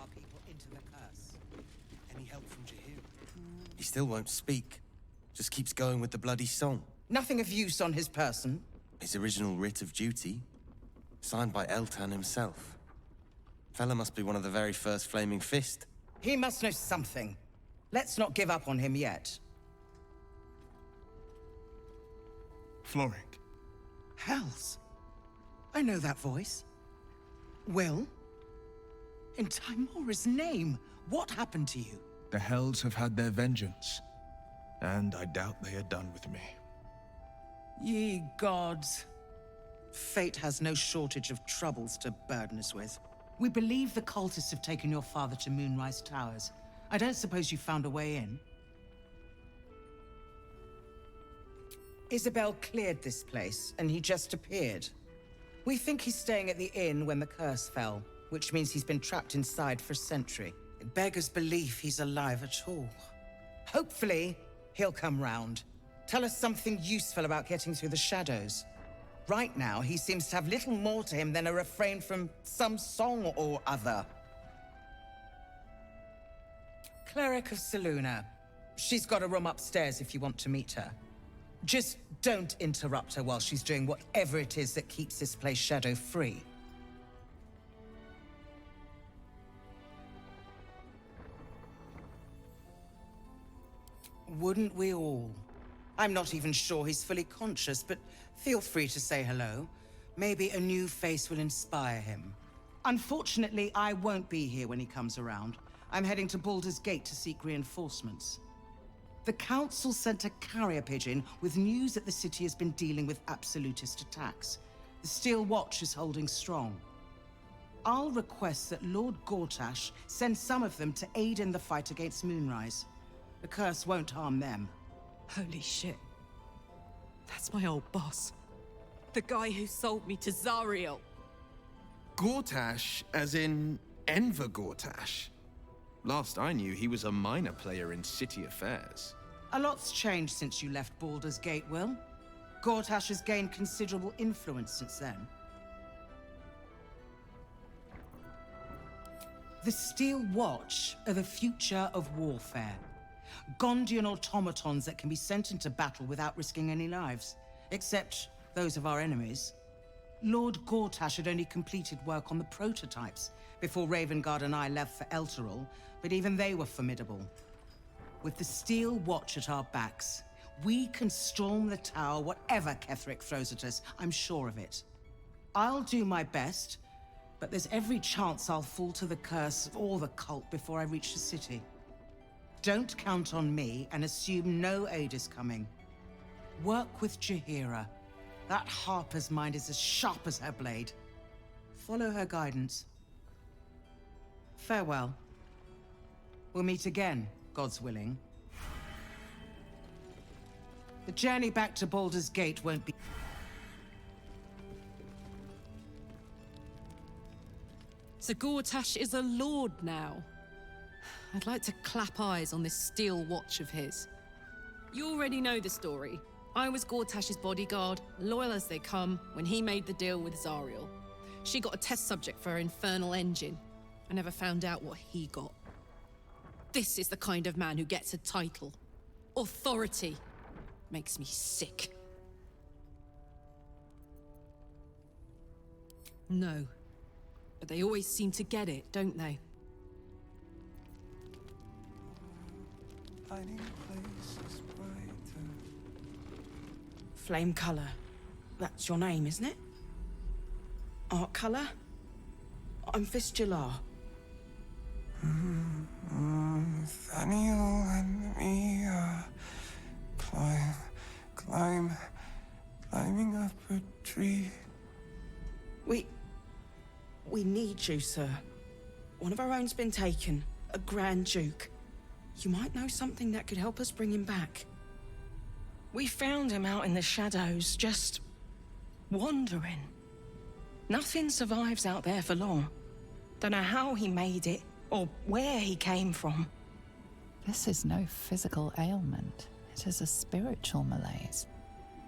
our people into the curse. Any help from Jahir? He still won't speak. Just keeps going with the bloody song. Nothing of use on his person? His original writ of duty, signed by Eltan himself. Fella must be one of the very first Flaming Fist. He must know something. Let's not give up on him yet. Floric. Hells. I know that voice. Will? In Timora's name, what happened to you? The Hells have had their vengeance, and I doubt they are done with me. Ye gods. Fate has no shortage of troubles to burden us with. We believe the cultists have taken your father to Moonrise Towers. I don't suppose you found a way in? Isabel cleared this place, and he just appeared. We think he's staying at the inn when the curse fell, which means he's been trapped inside for a century. It beggars belief he's alive at all. Hopefully, he'll come round. Tell us something useful about getting through the shadows. Right now, he seems to have little more to him than a refrain from some song or other. Cleric of Selûne. She's got a room upstairs if you want to meet her. Just don't interrupt her while she's doing whatever it is that keeps this place shadow-free. Wouldn't we all? I'm not even sure he's fully conscious, but feel free to say hello. Maybe a new face will inspire him. Unfortunately, I won't be here when he comes around. I'm heading to Baldur's Gate to seek reinforcements. The Council sent a carrier pigeon with news that the city has been dealing with absolutist attacks. The Steel Watch is holding strong. I'll request that Lord Gortash send some of them to aid in the fight against Moonrise. The curse won't harm them. Holy shit. That's my old boss. The guy who sold me to Zariel. Gortash, as in Enver Gortash. Last I knew, he was a minor player in city affairs. A lot's changed since you left Baldur's Gate, Will. Gortash has gained considerable influence since then. The Steel Watch are the future of warfare. Gondian automatons that can be sent into battle without risking any lives, except those of our enemies. Lord Gortash had only completed work on the prototypes before Ravengard and I left for Elturel, but even they were formidable. With the Steel Watch at our backs, we can storm the tower whatever Ketheric throws at us, I'm sure of it. I'll do my best, but there's every chance I'll fall to the curse or the cult before I reach the city. Don't count on me and assume no aid is coming. Work with Jahira. That Harper's mind is as sharp as her blade. Follow her guidance. Farewell. We'll meet again, God's willing. The journey back to Baldur's Gate won't be... So Gortash is a lord now. I'd like to clap eyes on this Steel Watch of his. You already know the story. I was Gortash's bodyguard, loyal as they come, when he made the deal with Zariel. She got a test subject for her infernal engine. I never found out what he got. This is the kind of man who gets a title. Authority. Makes me sick. No. But they always seem to get it, don't they? Flame Color. That's your name, isn't it? Art Color? I'm Fistula. Nathaniel and me climbing up a tree. We need you, sir. One of our own's been taken, a Grand Duke. You might know something that could help us bring him back. We found him out in the shadows, just wandering. Nothing survives out there for long. Don't know how he made it, or where he came from. This is no physical ailment. It is a spiritual malaise.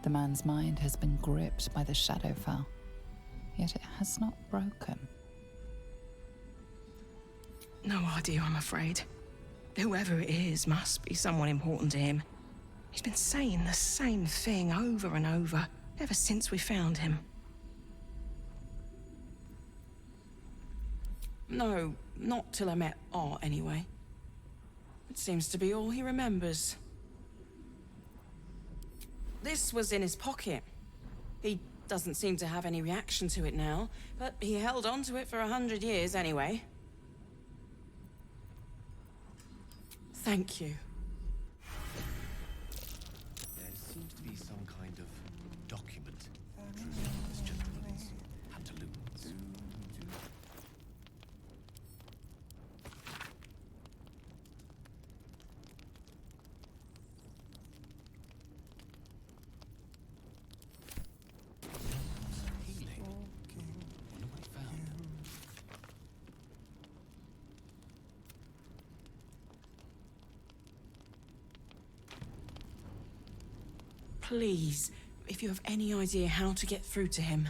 The man's mind has been gripped by the Shadowfell, yet it has not broken. No idea, I'm afraid. Whoever it is must be someone important to him. He's been saying the same thing over and over, ever since we found him. No, not till I met Art, anyway. It seems to be all he remembers. This was in his pocket. He doesn't seem to have any reaction to it now, but he held on to it for 100 years anyway. Thank you. There seems to be some kind of document intrusion on this gentleman's pantaloons. Healing. Wonder what he found. Please, if you have any idea how to get through to him.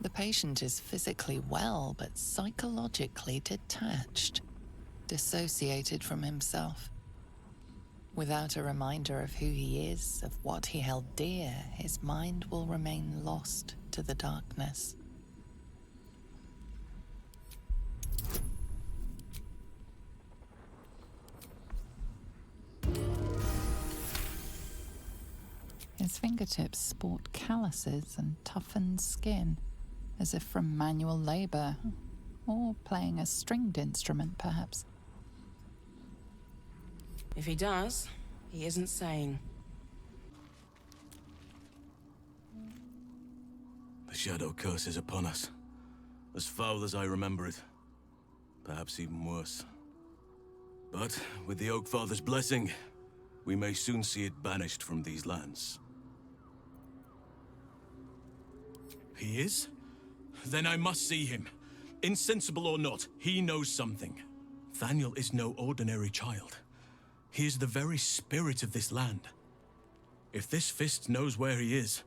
The patient is physically well, but psychologically detached, dissociated from himself. Without a reminder of who he is, of what he held dear, his mind will remain lost to the darkness. His fingertips sport calluses and toughened skin, as if from manual labor, or playing a stringed instrument, perhaps. If he does, he isn't sane. The shadow curse is upon us. As foul as I remember it. Perhaps even worse. But with the Oak Father's blessing, we may soon see it banished from these lands. He is? Then I must see him. Insensible or not, he knows something. Thaniel is no ordinary child. He is the very spirit of this land. If this fist knows where he is,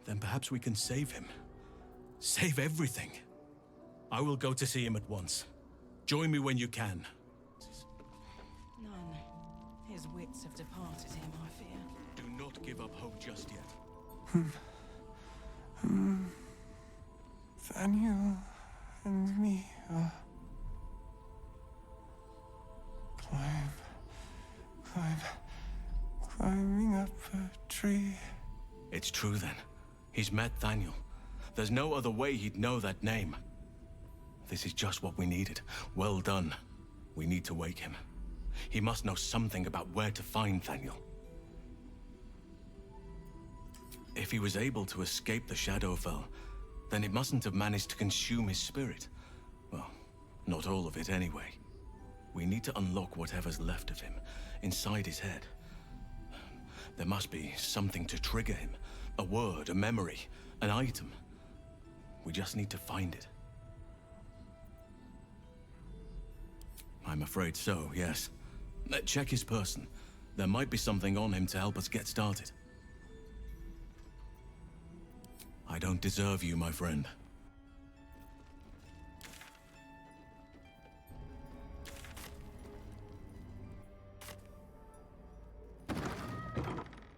then perhaps we can save him. Save everything. I will go to see him at once. Join me when you can. None. His wits have departed him, I fear. Do not give up hope just yet. Thaniel and me are climbing up a tree. It's true then. He's met Thaniel. There's no other way he'd know that name. This is just what we needed. Well done. We need to wake him. He must know something about where to find Thaniel. If he was able to escape the Shadowfell, then it mustn't have managed to consume his spirit. Well, not all of it anyway. We need to unlock whatever's left of him, inside his head. There must be something to trigger him. A word, a memory, an item. We just need to find it. I'm afraid so, yes. Check his person. There might be something on him to help us get started. I don't deserve you, my friend.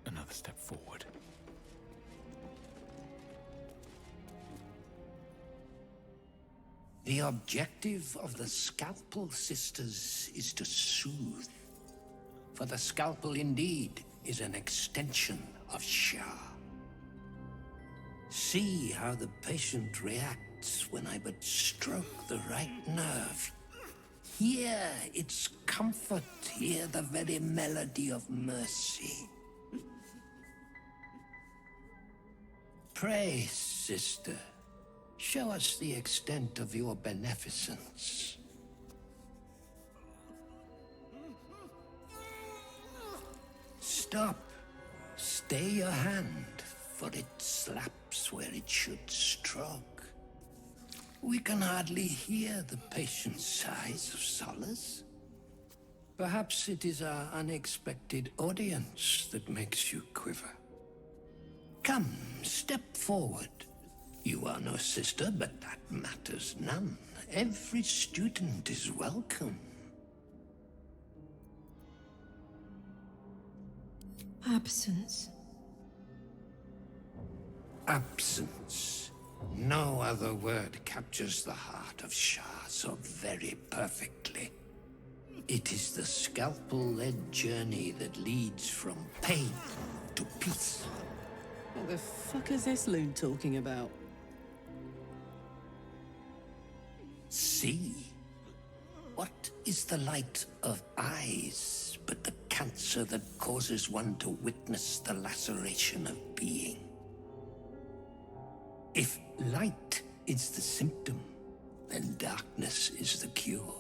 Another step forward. The objective of the Scalpel Sisters is to soothe. For the scalpel indeed is an extension of Shah. See how the patient reacts when I but stroke the right nerve. Hear its comfort, hear the very melody of mercy. Pray, sister, show us the extent of your beneficence. Stop. Stay your hand, for it slaps where it should stroke. We can hardly hear the patient's sighs of solace. Perhaps it is our unexpected audience that makes you quiver. Come, step forward. You are no sister, but that matters none. Every student is welcome. Absence. Absence. No other word captures the heart of Shah so very perfectly. It is the scalpel-led journey that leads from pain to peace. What the fuck is this loon talking about? See? What is the light of eyes but the cancer that causes one to witness the laceration of being? If light is the symptom, then darkness is the cure.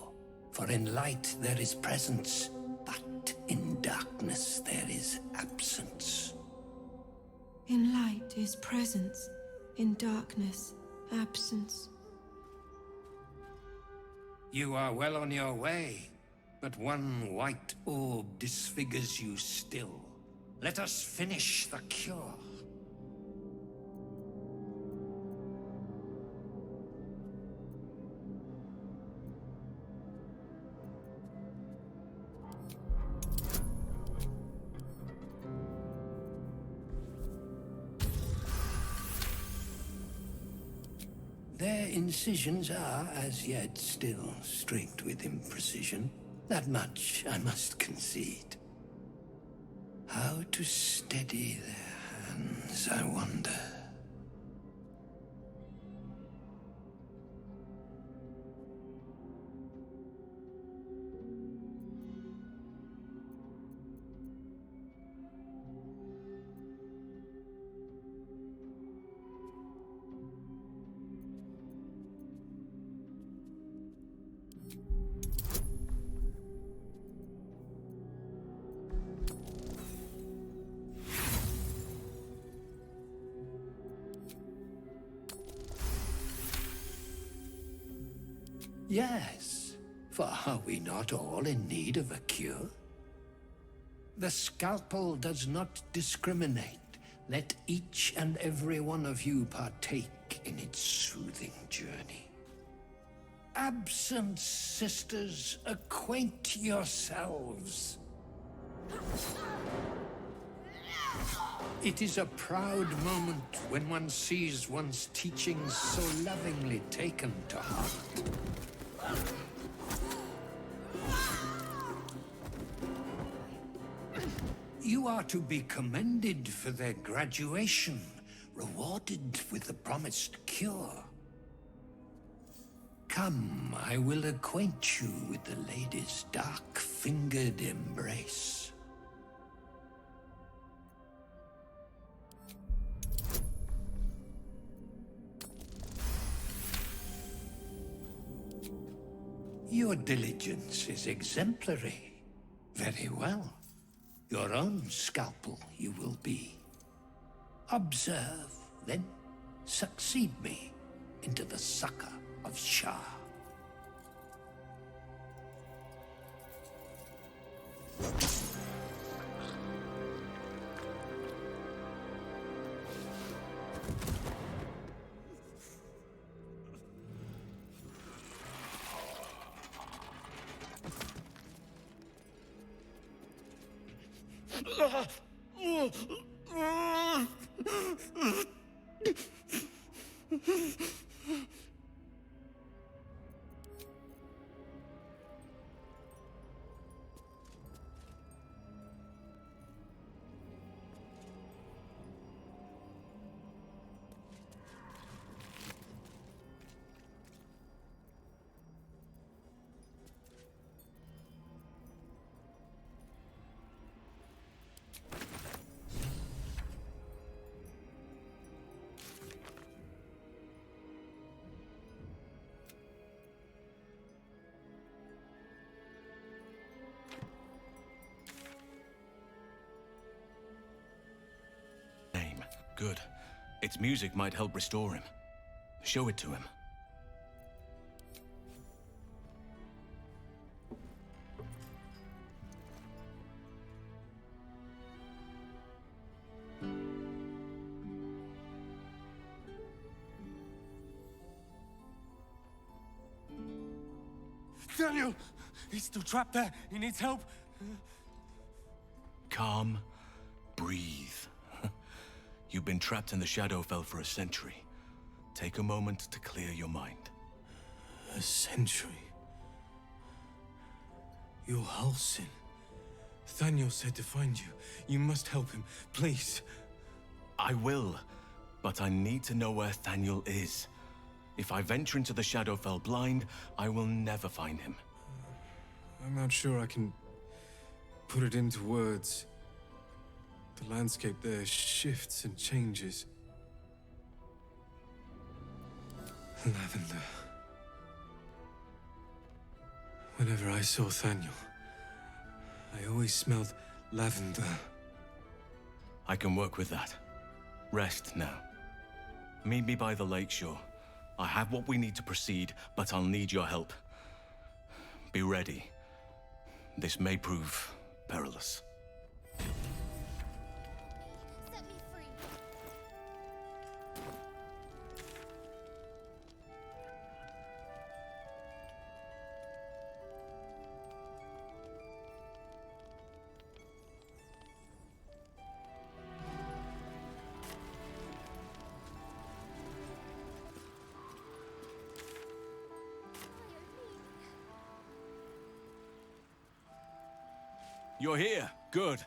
For in light there is presence, but in darkness there is absence. In light is presence, in darkness, absence. You are well on your way, but one white orb disfigures you still. Let us finish the cure. Their incisions are, as yet, still streaked with imprecision. That much I must concede. How to steady their hands, I wonder. Yes, for are we not all in need of a cure? The scalpel does not discriminate. Let each and every one of you partake in its soothing journey. Absence, sisters, acquaint yourselves. It is a proud moment when one sees one's teachings so lovingly taken to heart. You are to be commended for their graduation, rewarded with the promised cure. Come, I will acquaint you with the lady's dark-fingered embrace. Your diligence is exemplary. Very well. Your own scalpel you will be. Observe, then succeed me into the succor of Shah. Good. Its music might help restore him. Show it to him. Daniel! He's still trapped there. He needs help. Calm. Breathe. You've been trapped in the Shadowfell for a century. Take a moment to clear your mind. A century? You're Halsin. Thaniel said to find you. You must help him, please. I will, but I need to know where Thaniel is. If I venture into the Shadowfell blind, I will never find him. I'm not sure I can put it into words. The landscape there shifts and changes. Lavender. Whenever I saw Thaniel, I always smelled lavender. I can work with that. Rest now. Meet me by the lakeshore. I have what we need to proceed, but I'll need your help. Be ready. This may prove perilous. Set me free. You're here. Good.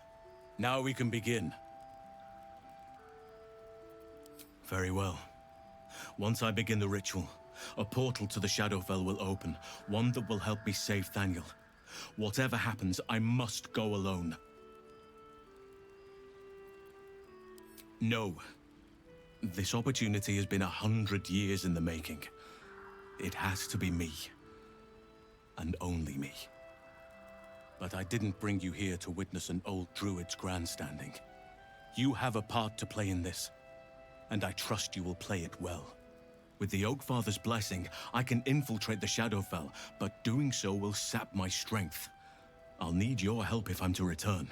Now we can begin. Very well. Once I begin the ritual, a portal to the Shadowfell will open, one that will help me save Thaniel. Whatever happens, I must go alone. No. This opportunity has been 100 years in the making. It has to be me. And only me. But I didn't bring you here to witness an old druid's grandstanding. You have a part to play in this, and I trust you will play it well. With the Oakfather's blessing, I can infiltrate the Shadowfell, but doing so will sap my strength. I'll need your help if I'm to return.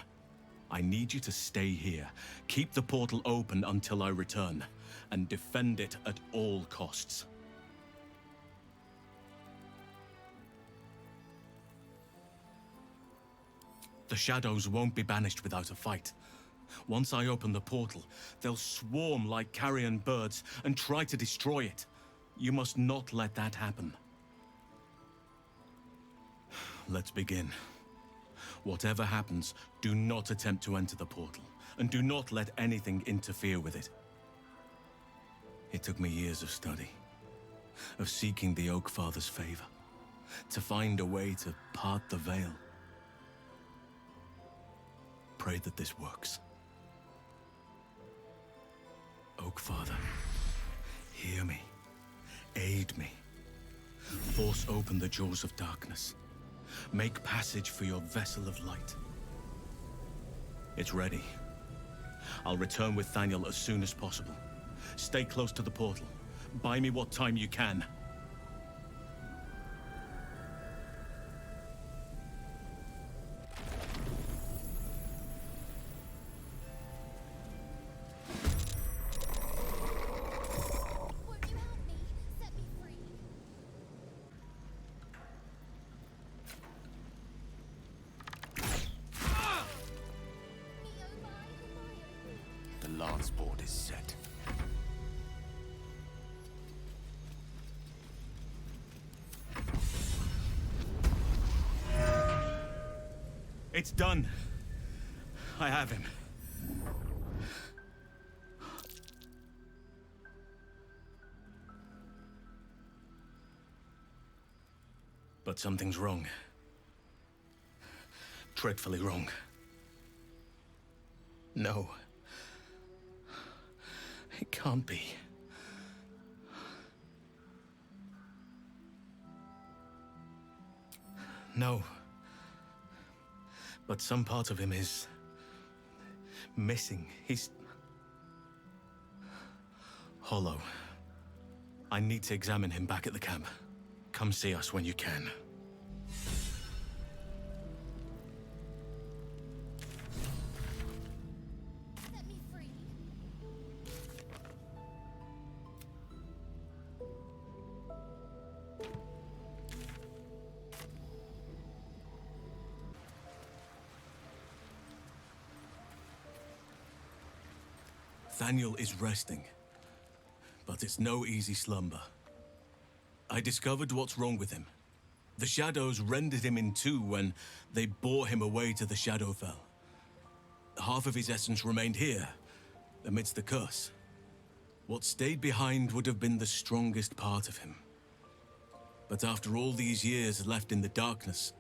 I need you to stay here, keep the portal open until I return, and defend it at all costs. The shadows won't be banished without a fight. Once I open the portal, they'll swarm like carrion birds and try to destroy it. You must not let that happen. Let's begin. Whatever happens, do not attempt to enter the portal, and do not let anything interfere with it. It took me years of study, of seeking the Oakfather's favor, to find a way to part the veil. Pray that this works. Oakfather, hear me. Aid me. Force open the jaws of darkness. Make passage for your vessel of light. It's ready. I'll return with Thaniel as soon as possible. Stay close to the portal. Buy me what time you can. The lance board is set. It's done. I have him. But something's wrong. Dreadfully wrong. No. It can't be. No. But some part of him is missing. He's hollow. I need to examine him back at the camp. Come see us when you can. Set me free. Thaniel is resting, but it's no easy slumber. I discovered what's wrong with him. The shadows rendered him in two when they bore him away to the Shadowfell. Half of his essence remained here, amidst the curse. What stayed behind would have been the strongest part of him. But after all these years left in the darkness,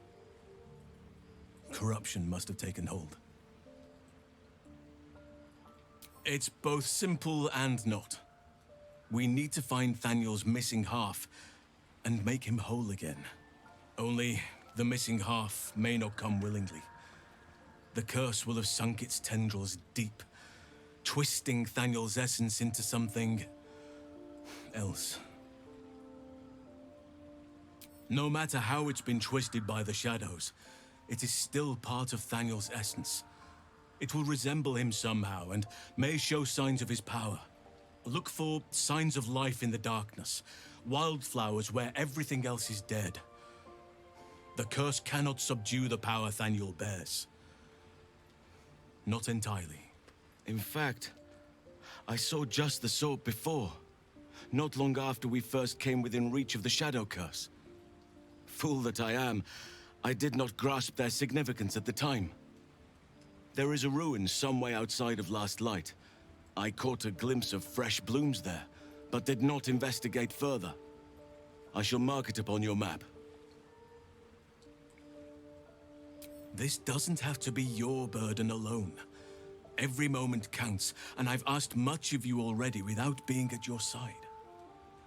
corruption must have taken hold. It's both simple and not. We need to find Thaniel's missing half and make him whole again. Only the missing half may not come willingly. The curse will have sunk its tendrils deep, twisting Thaniel's essence into something else. No matter how it's been twisted by the shadows, it is still part of Thaniel's essence. It will resemble him somehow and may show signs of his power. Look for signs of life in the darkness, wildflowers where everything else is dead. The curse cannot subdue the power Thaniel bears. Not entirely. In fact, I saw just the sort before, not long after we first came within reach of the Shadow Curse. Fool that I am, I did not grasp their significance at the time. There is a ruin some way outside of Last Light. I caught a glimpse of fresh blooms there, but did not investigate further. I shall mark it upon your map. This doesn't have to be your burden alone. Every moment counts, and I've asked much of you already without being at your side.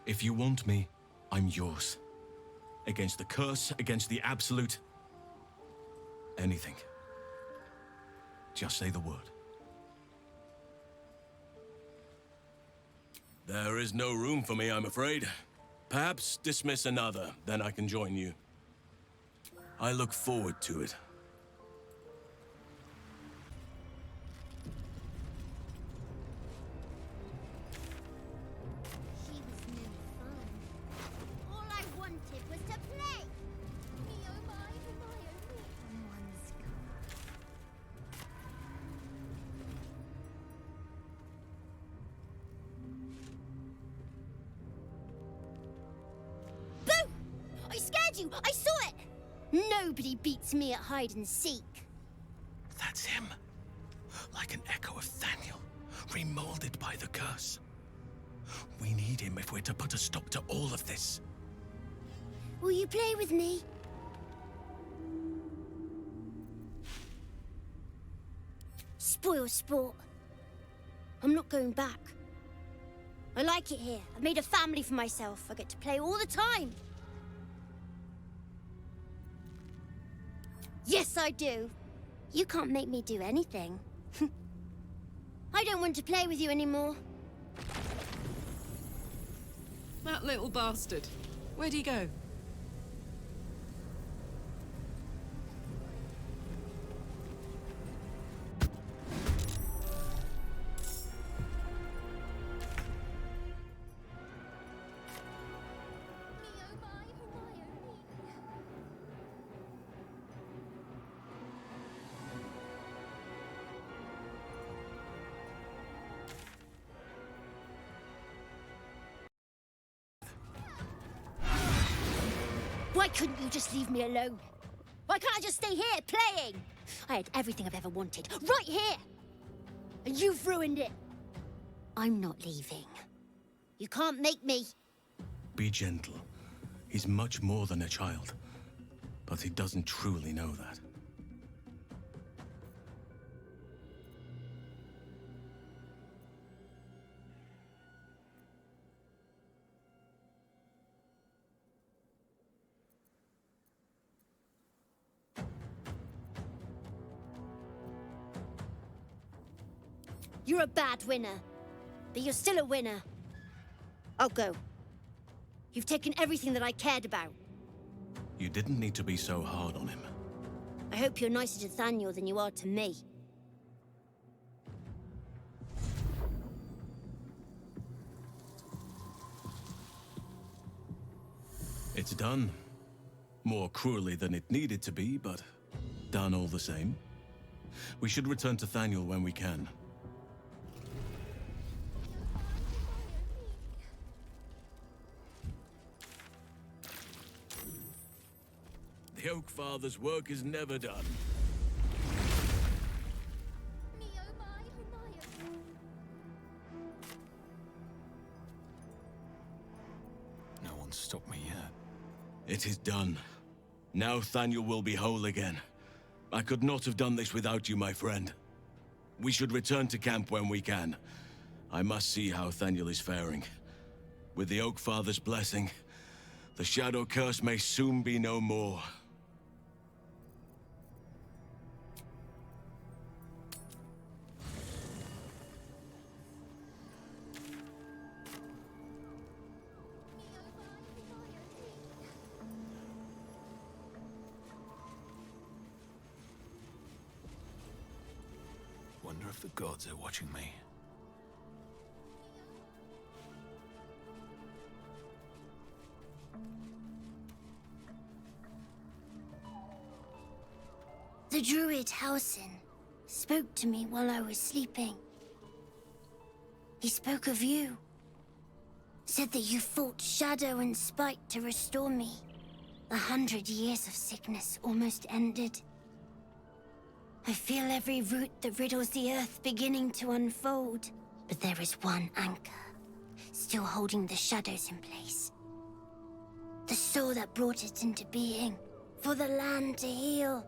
If you want me, I'm yours. Against the curse, against the absolute... anything. Just say the word. There is no room for me, I'm afraid. Perhaps dismiss another, then I can join you. I look forward to it. She was no fun. All I wanted was to play. Me oh my, someone's Boo! I scared you! I saw it! Nobody beats me at hide and seek. That's him. Like an echo of Thaniel, remolded by the curse. We need him if we're to put a stop to all of this. Will you play with me? Spoil sport. I'm not going back. I like it here. I've made a family for myself. I get to play all the time. Yes, I do. You can't make me do anything. I don't want to play with you anymore. That little bastard. Where'd he go? Why couldn't you just leave me alone? Why can't I just stay here, playing? I had everything I've ever wanted, right here! And you've ruined it. I'm not leaving. You can't make me. Be gentle. He's much more than a child. But he doesn't truly know that. You're a bad winner, but you're still a winner. I'll go. You've taken everything that I cared about. You didn't need to be so hard on him. I hope you're nicer to Thaniel than you are to me. It's done. More cruelly than it needed to be, but done all the same. We should return to Thaniel when we can. The Oak Father's work is never done. No one's stopped me yet. It is done. Now Thaniel will be whole again. I could not have done this without you, my friend. We should return to camp when we can. I must see how Thaniel is faring. With the Oak Father's blessing, the Shadow Curse may soon be no more. Wonder if the gods are watching me. The druid Halsin spoke to me while I was sleeping. He spoke of you. Said that you fought shadow and spite to restore me. 100 years of sickness almost ended. I feel every root that riddles the earth beginning to unfold. But there is one anchor, still holding the shadows in place. The soul that brought it into being, for the land to heal.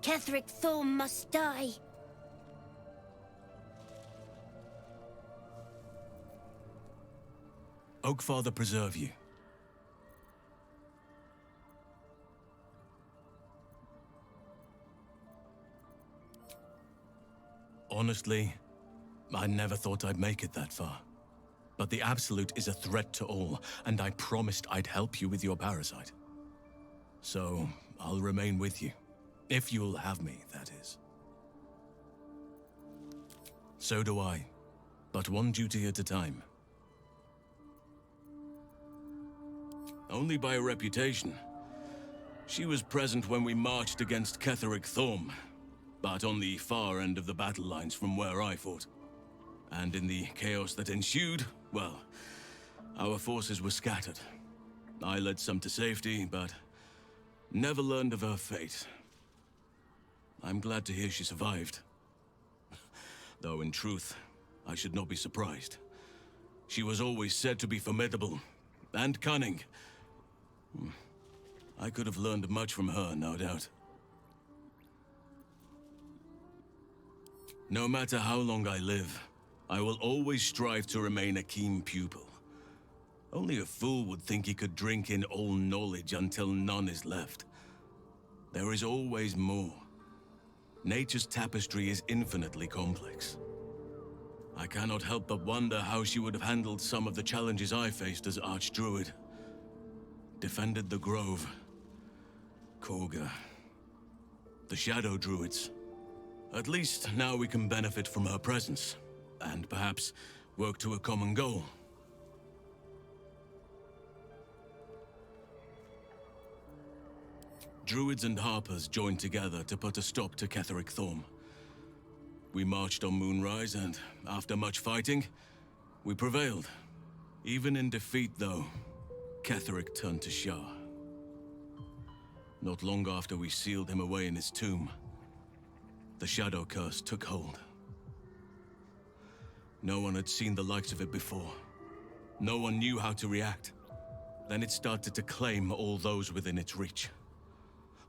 Ketheric Thorm must die. Oakfather preserve you. Honestly, I never thought I'd make it that far. But the Absolute is a threat to all, and I promised I'd help you with your parasite. So, I'll remain with you. If you'll have me, that is. So do I. But one duty at a time. Only by reputation. She was present when we marched against Ketheric Thorm, but on the far end of the battle lines from where I fought. And in the chaos that ensued, well, our forces were scattered. I led some to safety, but never learned of her fate. I'm glad to hear she survived. Though in truth, I should not be surprised. She was always said to be formidable and cunning. I could have learned much from her, no doubt. No matter how long I live, I will always strive to remain a keen pupil. Only a fool would think he could drink in all knowledge until none is left. There is always more. Nature's tapestry is infinitely complex. I cannot help but wonder how she would have handled some of the challenges I faced as Archdruid. Defended the Grove, Korga, the Shadow Druids. At least now we can benefit from her presence, and perhaps work to a common goal. Druids and Harpers joined together to put a stop to Ketheric Thorm. We marched on Moonrise, and after much fighting, we prevailed. Even in defeat, though, Ketheric turned to Shah. Not long after we sealed him away in his tomb, the Shadow Curse took hold. No one had seen the likes of it before. No one knew how to react. Then it started to claim all those within its reach.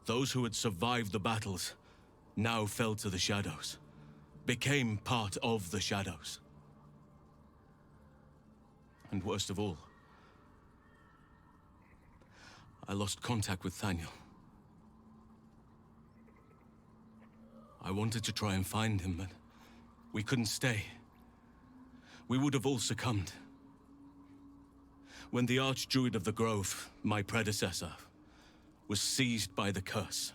Those who had survived the battles now fell to the shadows, became part of the shadows. And worst of all, I lost contact with Thaniel. I wanted to try and find him, but we couldn't stay. We would have all succumbed. When the Archdruid of the Grove, my predecessor, was seized by the curse,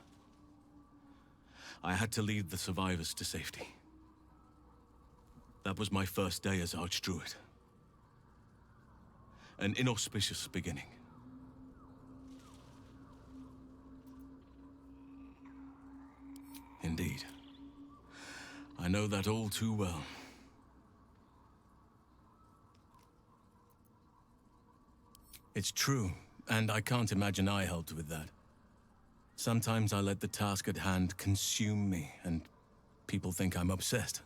I had to lead the survivors to safety. That was my first day as Archdruid. An inauspicious beginning. Indeed. I know that all too well. It's true, and I can't imagine I helped with that. Sometimes I let the task at hand consume me, and people think I'm obsessed.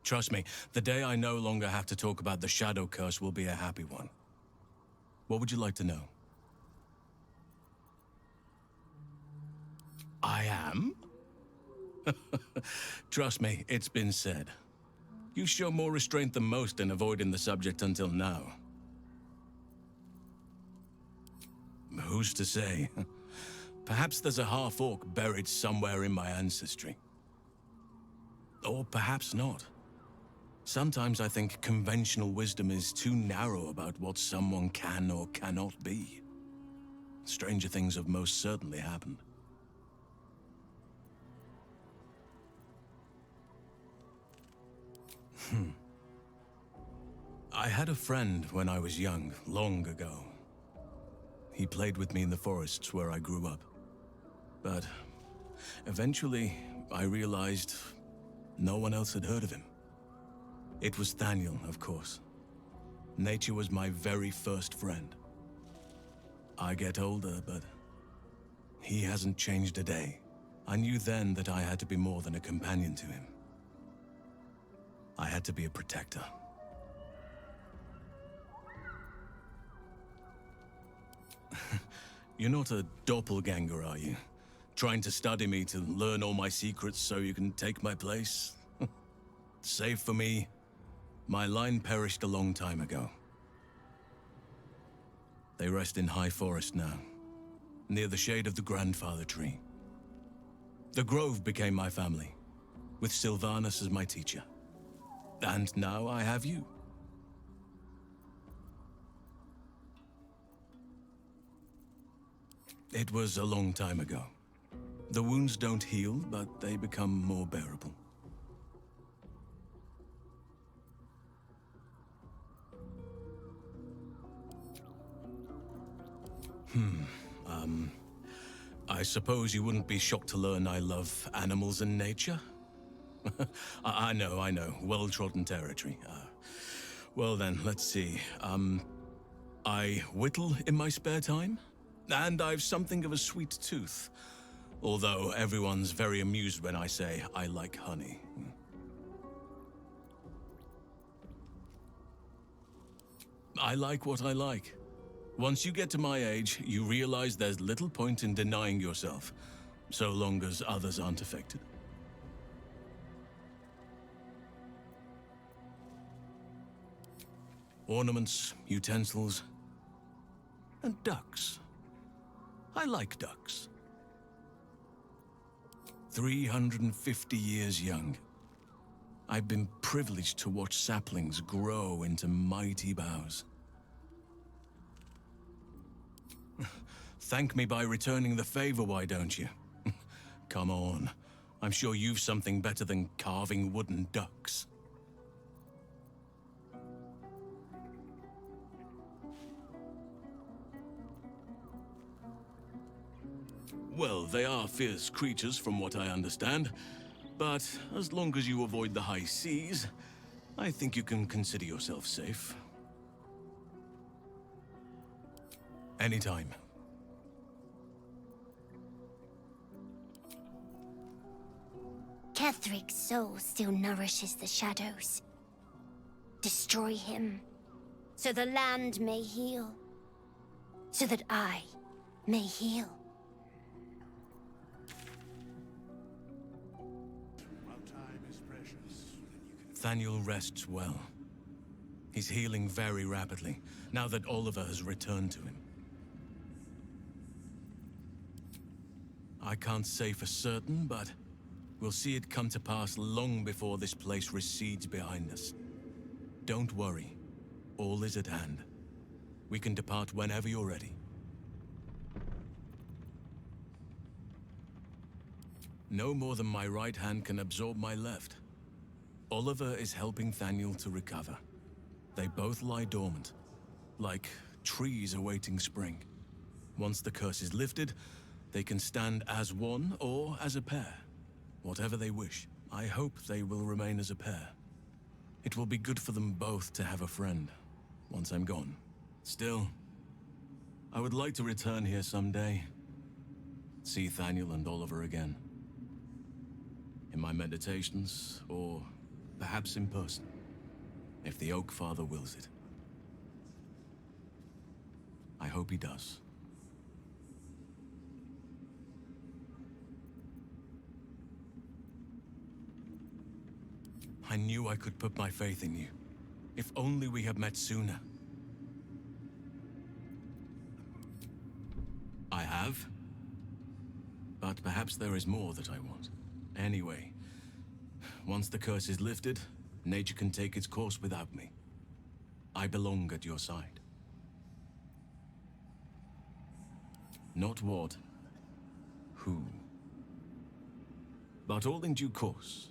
Trust me, the day I no longer have to talk about the Shadow Curse will be a happy one. What would you like to know? I am? Trust me, it's been said. You show more restraint than most in avoiding the subject until now. Who's to say? Perhaps there's a half-orc buried somewhere in my ancestry. Or perhaps not. Sometimes I think conventional wisdom is too narrow about what someone can or cannot be. Stranger things have most certainly happened. I had a friend when I was young, long ago. He played with me in the forests where I grew up. But eventually, I realized no one else had heard of him. It was Thaniel, of course. Nature was my very first friend. I get older, but he hasn't changed a day. I knew then that I had to be more than a companion to him. I had to be a protector. You're not a doppelganger, are you? Trying to study me to learn all my secrets so you can take my place? Save for me, my line perished a long time ago. They rest in high forest now, near the shade of the grandfather tree. The grove became my family, with Sylvanus as my teacher. And now I have you. It was a long time ago. The wounds don't heal, but they become more bearable. I suppose you wouldn't be shocked to learn I love animals and nature? I know. Well-trodden territory. Well then, let's see. I whittle in my spare time, and I've something of a sweet tooth. Although everyone's very amused when I say I like honey. I like what I like. Once you get to my age, you realize there's little point in denying yourself, so long as others aren't affected. Ornaments, utensils, and ducks. I like ducks. 350 years young. I've been privileged to watch saplings grow into mighty boughs. Thank me by returning the favor, why don't you? Come on. I'm sure you've something better than carving wooden ducks. Well, they are fierce creatures from what I understand, but as long as you avoid the high seas, I think you can consider yourself safe. Anytime. Kethric's soul still nourishes the shadows. Destroy him, so the land may heal, so that I may heal. Thaniel rests well. He's healing very rapidly, now that Oliver has returned to him. I can't say for certain, but we'll see it come to pass long before this place recedes behind us. Don't worry. All is at hand. We can depart whenever you're ready. No more than my right hand can absorb my left. Oliver is helping Thaniel to recover. They both lie dormant, like trees awaiting spring. Once the curse is lifted, they can stand as one or as a pair. Whatever they wish. I hope they will remain as a pair. It will be good for them both to have a friend, once I'm gone. Still, I would like to return here someday. see Thaniel and Oliver again. In my meditations, or perhaps in person, if the Oak Father wills it. I hope he does. I knew I could put my faith in you. If only we had met sooner. I have. But perhaps there is more that I want. Anyway, once the curse is lifted, nature can take its course without me. I belong at your side. Not what, who. But all in due course,